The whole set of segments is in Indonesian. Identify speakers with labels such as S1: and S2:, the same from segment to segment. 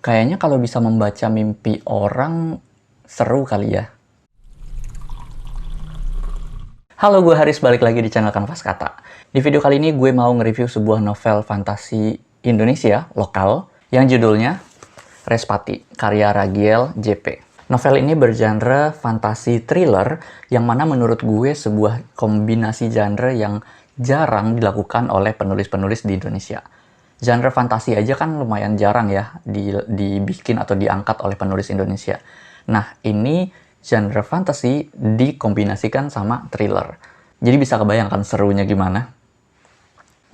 S1: Kayaknya kalau bisa membaca mimpi orang, seru kali ya. Halo, gue Haris, balik lagi di channel Kanvas Kata. Di video kali ini gue mau nge-review sebuah novel fantasi Indonesia, lokal, yang judulnya Respati, karya Ragiel JP. Novel ini bergenre fantasi thriller, yang mana menurut gue sebuah kombinasi genre yang jarang dilakukan oleh penulis-penulis di Indonesia. Genre fantasi aja kan lumayan jarang ya dibikin atau diangkat oleh penulis Indonesia. Nah, ini genre fantasi dikombinasikan sama thriller. Jadi bisa kebayangkan serunya gimana?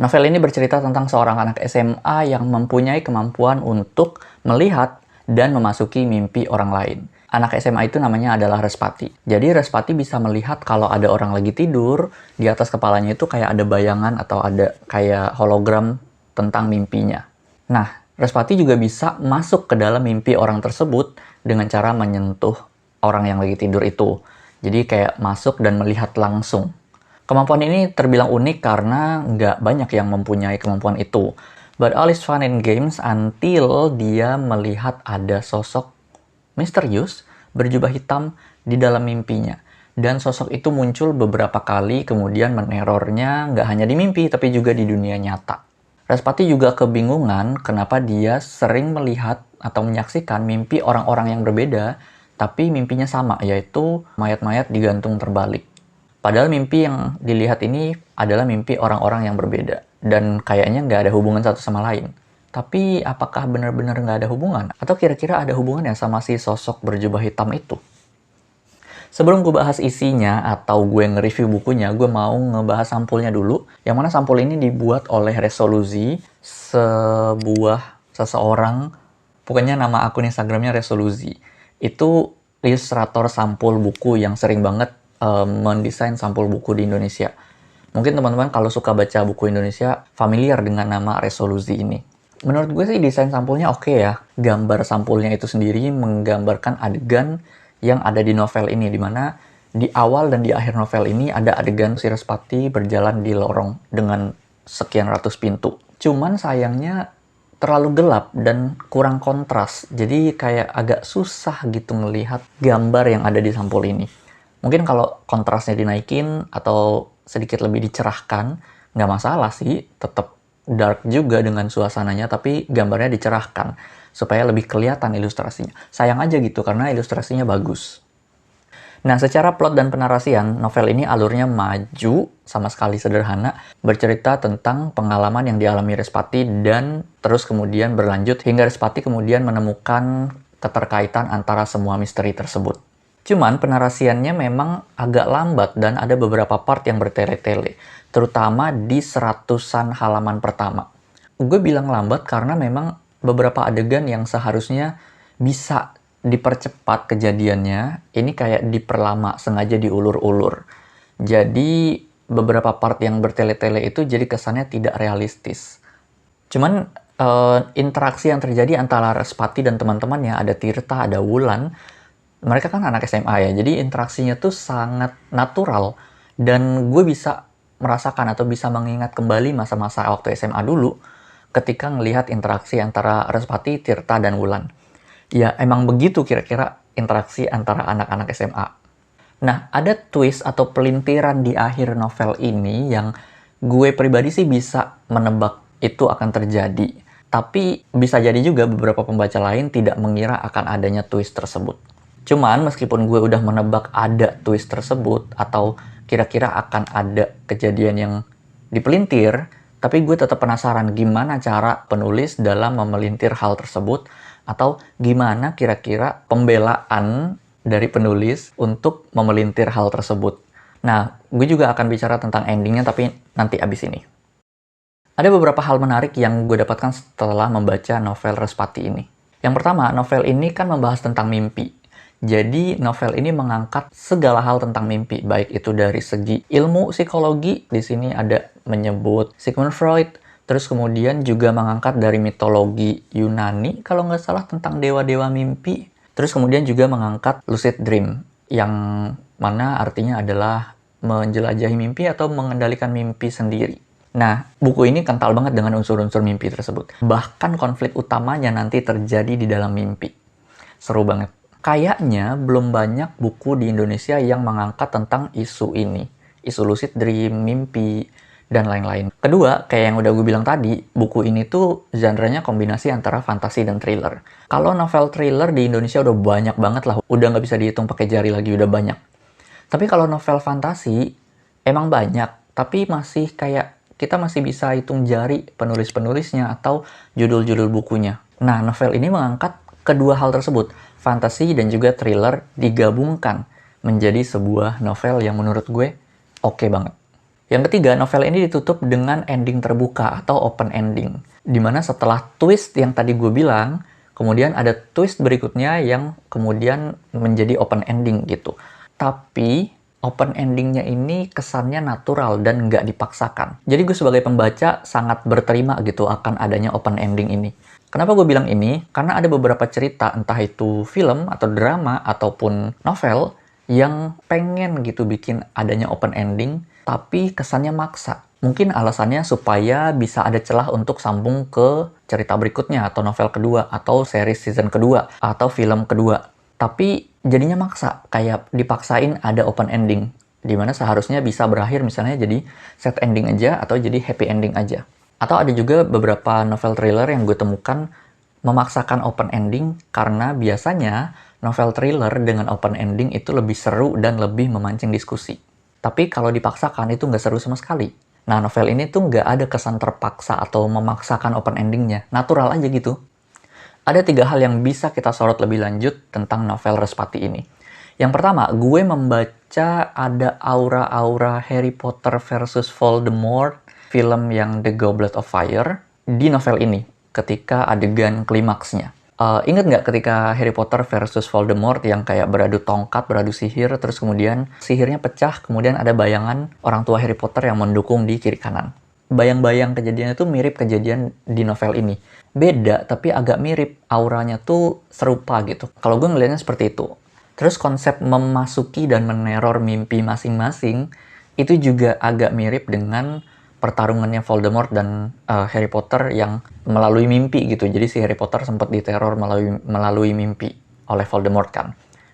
S1: Novel ini bercerita tentang seorang anak SMA yang mempunyai kemampuan untuk melihat dan memasuki mimpi orang lain. Anak SMA itu namanya adalah Respati. Jadi Respati bisa melihat kalau ada orang lagi tidur, di atas kepalanya itu kayak ada bayangan atau ada kayak hologram tentang mimpinya. Nah, Respati juga bisa masuk ke dalam mimpi orang tersebut dengan cara menyentuh orang yang lagi tidur itu. Jadi kayak masuk dan melihat langsung. Kemampuan ini terbilang unik karena nggak banyak yang mempunyai kemampuan itu. But all is fun and games until dia melihat ada sosok misterius berjubah hitam di dalam mimpinya. Dan sosok itu muncul beberapa kali kemudian menerornya nggak hanya di mimpi tapi juga di dunia nyata. Respati juga kebingungan kenapa dia sering melihat atau menyaksikan mimpi orang-orang yang berbeda, tapi mimpinya sama, yaitu mayat-mayat digantung terbalik. Padahal mimpi yang dilihat ini adalah mimpi orang-orang yang berbeda, dan kayaknya nggak ada hubungan satu sama lain. Tapi apakah benar-benar nggak ada hubungan? Atau kira-kira ada hubungannya sama si sosok berjubah hitam itu? Sebelum gue bahas isinya atau gue nge-review bukunya, gue mau ngebahas sampulnya dulu. Yang mana sampul ini dibuat oleh Resolusi, seseorang, pokoknya nama akun Instagramnya Resolusi. Itu ilustrator sampul buku yang sering banget mendesain sampul buku di Indonesia. Mungkin teman-teman kalau suka baca buku Indonesia, familiar dengan nama Resolusi ini. Menurut gue sih desain sampulnya oke ya. Gambar sampulnya itu sendiri menggambarkan adegan yang ada di novel ini, dimana di awal dan di akhir novel ini ada adegan si Respati berjalan di lorong dengan sekian ratus pintu. Cuman sayangnya terlalu gelap dan kurang kontras, jadi kayak agak susah gitu ngelihat gambar yang ada di sampul ini. Mungkin kalau kontrasnya dinaikin atau sedikit lebih dicerahkan, nggak masalah sih, tetap dark juga dengan suasananya, tapi gambarnya dicerahkan supaya lebih kelihatan ilustrasinya. Sayang aja gitu karena ilustrasinya bagus. Nah, secara plot dan penarasian, novel ini alurnya maju, sama sekali sederhana, bercerita tentang pengalaman yang dialami Respati dan terus kemudian berlanjut hingga Respati kemudian menemukan keterkaitan antara semua misteri tersebut. Cuman penarasiannya memang agak lambat dan ada beberapa part yang bertele-tele, terutama di seratusan halaman pertama. Gue bilang lambat karena memang beberapa adegan yang seharusnya bisa dipercepat kejadiannya, ini kayak diperlama, sengaja diulur-ulur. Jadi beberapa part yang bertele-tele itu jadi kesannya tidak realistis. Cuman interaksi yang terjadi antara Respati dan teman-temannya, ada Tirta, ada Wulan, mereka kan anak SMA ya, jadi interaksinya tuh sangat natural. Dan gue bisa merasakan atau bisa mengingat kembali masa-masa waktu SMA dulu, ketika ngelihat interaksi antara Respati, Tirta, dan Wulan. Ya, emang begitu kira-kira interaksi antara anak-anak SMA. Nah, ada twist atau pelintiran di akhir novel ini yang gue pribadi sih bisa menebak itu akan terjadi. Tapi bisa jadi juga beberapa pembaca lain tidak mengira akan adanya twist tersebut. Cuman meskipun gue udah menebak ada twist tersebut atau kira-kira akan ada kejadian yang dipelintir, tapi gue tetap penasaran gimana cara penulis dalam memelintir hal tersebut atau gimana kira-kira pembelaan dari penulis untuk memelintir hal tersebut. Nah, gue juga akan bicara tentang endingnya tapi nanti abis ini. Ada beberapa hal menarik yang gue dapatkan setelah membaca novel Respati ini. Yang pertama, novel ini kan membahas tentang mimpi. Jadi novel ini mengangkat segala hal tentang mimpi, baik itu dari segi ilmu psikologi, di sini ada menyebut Sigmund Freud, terus kemudian juga mengangkat dari mitologi Yunani, kalau nggak salah tentang dewa-dewa mimpi, terus kemudian juga mengangkat lucid dream, yang mana artinya adalah menjelajahi mimpi atau mengendalikan mimpi sendiri. Nah, buku ini kental banget dengan unsur-unsur mimpi tersebut. Bahkan konflik utamanya nanti terjadi di dalam mimpi. Seru banget. Kayaknya belum banyak buku di Indonesia yang mengangkat tentang isu ini. Isu lucid dream, mimpi, dan lain-lain. Kedua, kayak yang udah gue bilang tadi, buku ini tuh genre-nya kombinasi antara fantasi dan thriller. Kalau novel thriller di Indonesia udah banyak banget lah. Udah nggak bisa dihitung pakai jari lagi, udah banyak. Tapi kalau novel fantasi, emang banyak. Tapi masih kayak, kita masih bisa hitung jari penulis-penulisnya atau judul-judul bukunya. Nah, novel ini mengangkat kedua hal tersebut, fantasi dan juga thriller digabungkan menjadi sebuah novel yang menurut gue oke banget. Yang ketiga, novel ini ditutup dengan ending terbuka atau open ending. Dimana setelah twist yang tadi gue bilang, kemudian ada twist berikutnya yang kemudian menjadi open ending gitu. Tapi open endingnya ini kesannya natural dan nggak dipaksakan. Jadi gue sebagai pembaca sangat berterima gitu akan adanya open ending ini. Kenapa gue bilang ini? Karena ada beberapa cerita, entah itu film atau drama ataupun novel, yang pengen gitu bikin adanya open ending, tapi kesannya maksa. Mungkin alasannya supaya bisa ada celah untuk sambung ke cerita berikutnya, atau novel kedua, atau series season kedua, atau film kedua. Tapi jadinya maksa, kayak dipaksain ada open ending, dimana seharusnya bisa berakhir misalnya jadi set ending aja, atau jadi happy ending aja. Atau ada juga beberapa novel thriller yang gue temukan memaksakan open ending karena biasanya novel thriller dengan open ending itu lebih seru dan lebih memancing diskusi. Tapi kalau dipaksakan itu nggak seru sama sekali. Nah, novel ini tuh nggak ada kesan terpaksa atau memaksakan open endingnya. Natural aja gitu. Ada 3 hal yang bisa kita sorot lebih lanjut tentang novel Respati ini. Yang pertama, gue membaca ada aura-aura Harry Potter versus Voldemort, film yang The Goblet of Fire, di novel ini, ketika adegan klimaksnya. Ingat nggak ketika Harry Potter versus Voldemort yang kayak beradu tongkat, beradu sihir, terus kemudian sihirnya pecah, kemudian ada bayangan orang tua Harry Potter yang mendukung di kiri kanan. Bayang-bayang kejadian itu mirip kejadian di novel ini. Beda, tapi agak mirip. Auranya tuh serupa gitu. Kalau gue ngelihatnya seperti itu. Terus konsep memasuki dan meneror mimpi masing-masing itu juga agak mirip dengan pertarungannya Voldemort dan Harry Potter yang melalui mimpi gitu. Jadi si Harry Potter sempat diteror melalui mimpi oleh Voldemort kan.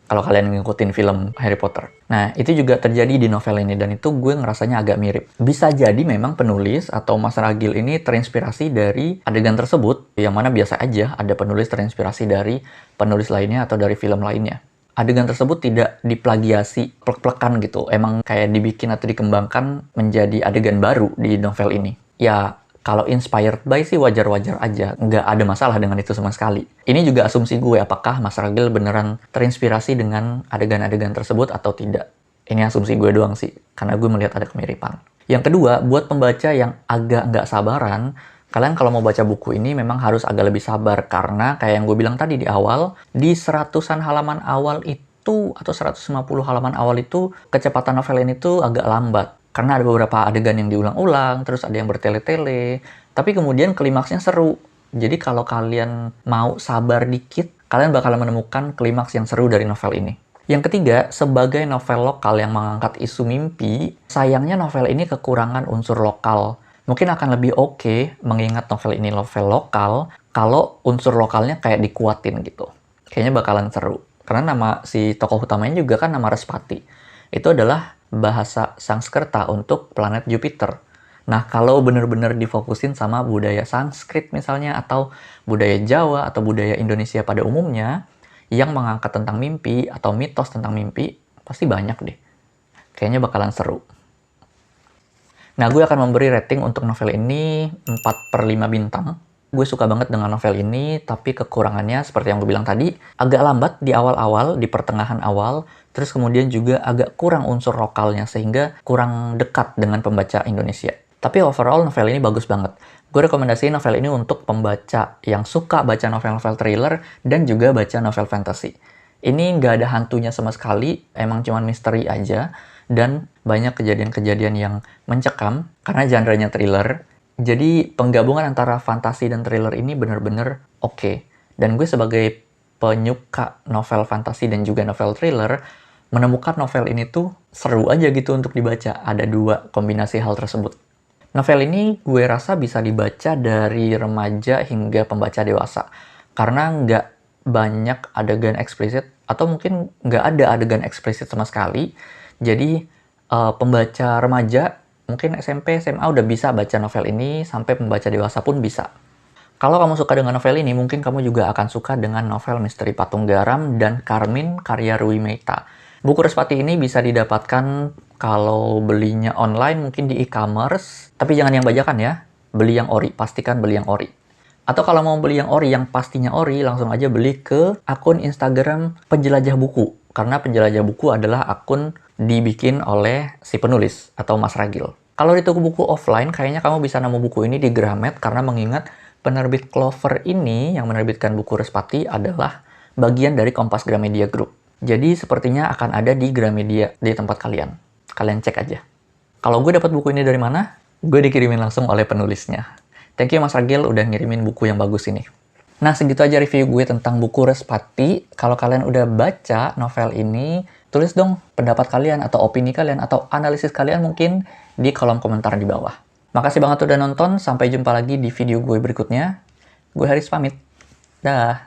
S1: Kalau kalian ngikutin film Harry Potter. Nah, itu juga terjadi di novel ini dan itu gue ngerasanya agak mirip. Bisa jadi memang penulis atau Mas Ragil ini terinspirasi dari adegan tersebut, yang mana biasa aja ada penulis terinspirasi dari penulis lainnya atau dari film lainnya. Adegan tersebut tidak diplagiasi, plek-plekan gitu. Emang kayak dibikin atau dikembangkan menjadi adegan baru di novel ini. Ya, kalau inspired by sih wajar-wajar aja. Nggak ada masalah dengan itu sama sekali. Ini juga asumsi gue, apakah Mas Ragil beneran terinspirasi dengan adegan-adegan tersebut atau tidak. Ini asumsi gue doang sih, karena gue melihat ada kemiripan. Yang kedua, buat pembaca yang agak nggak sabaran, kalian kalau mau baca buku ini memang harus agak lebih sabar karena kayak yang gue bilang tadi di awal, di 100-an halaman awal itu atau 150 halaman awal itu kecepatan novel ini tuh agak lambat. Karena ada beberapa adegan yang diulang-ulang, terus ada yang bertele-tele, tapi kemudian klimaksnya seru. Jadi kalau kalian mau sabar dikit, kalian bakal menemukan klimaks yang seru dari novel ini. Yang ketiga, sebagai novel lokal yang mengangkat isu mimpi, sayangnya novel ini kekurangan unsur lokal. Mungkin akan lebih oke mengingat novel ini novel lokal kalau unsur lokalnya kayak dikuatin gitu. Kayaknya bakalan seru. Karena nama si tokoh utamanya juga kan nama Respati. Itu adalah bahasa Sanskerta untuk planet Jupiter. Nah, kalau benar-benar difokusin sama budaya Sanskrit misalnya, atau budaya Jawa, atau budaya Indonesia pada umumnya, yang mengangkat tentang mimpi, atau mitos tentang mimpi, pasti banyak deh. Kayaknya bakalan seru. Nah, gue akan memberi rating untuk novel ini 4/5 bintang. Gue suka banget dengan novel ini, tapi kekurangannya seperti yang gue bilang tadi, agak lambat di awal-awal, di pertengahan awal, terus kemudian juga agak kurang unsur lokalnya, sehingga kurang dekat dengan pembaca Indonesia. Tapi overall novel ini bagus banget. Gue rekomendasiin novel ini untuk pembaca yang suka baca novel-novel thriller dan juga baca novel fantasy. Ini nggak ada hantunya sama sekali, emang cuman misteri aja, dan banyak kejadian-kejadian yang mencekam karena genre-nya thriller. Jadi penggabungan antara fantasi dan thriller ini bener-bener oke. Dan gue sebagai penyuka novel fantasi dan juga novel thriller, menemukan novel ini tuh seru aja gitu untuk dibaca. Ada 2 kombinasi hal tersebut. Novel ini gue rasa bisa dibaca dari remaja hingga pembaca dewasa. Karena nggak banyak adegan eksplisit, atau mungkin nggak ada adegan eksplisit sama sekali. Jadi pembaca remaja, mungkin SMP, SMA udah bisa baca novel ini, sampai pembaca dewasa pun bisa. Kalau kamu suka dengan novel ini, mungkin kamu juga akan suka dengan novel Misteri Patung Garam dan Karmin karya Rui Meita. Buku Respati ini bisa didapatkan kalau belinya online mungkin di e-commerce, tapi jangan yang bajakan ya. Beli yang ori, pastikan beli yang ori. Atau kalau mau beli yang ori, yang pastinya ori, langsung aja beli ke akun Instagram Penjelajah Buku. Karena Penjelajah Buku adalah akun dibikin oleh si penulis atau Mas Ragil. Kalau di toko buku offline, kayaknya kamu bisa nemu buku ini di Gramet karena mengingat penerbit Clover ini yang menerbitkan buku Respati adalah bagian dari Kompas Gramedia Group. Jadi sepertinya akan ada di Gramedia di tempat kalian. Kalian cek aja. Kalau gue dapat buku ini dari mana? Gue dikirimin langsung oleh penulisnya. Thank you Mas Ragil udah ngirimin buku yang bagus ini. Nah, segitu aja review gue tentang buku Respati. Kalau kalian udah baca novel ini, tulis dong pendapat kalian atau opini kalian atau analisis kalian mungkin di kolom komentar di bawah. Makasih banget udah nonton, sampai jumpa lagi di video gue berikutnya. Gue Haris pamit. Dah.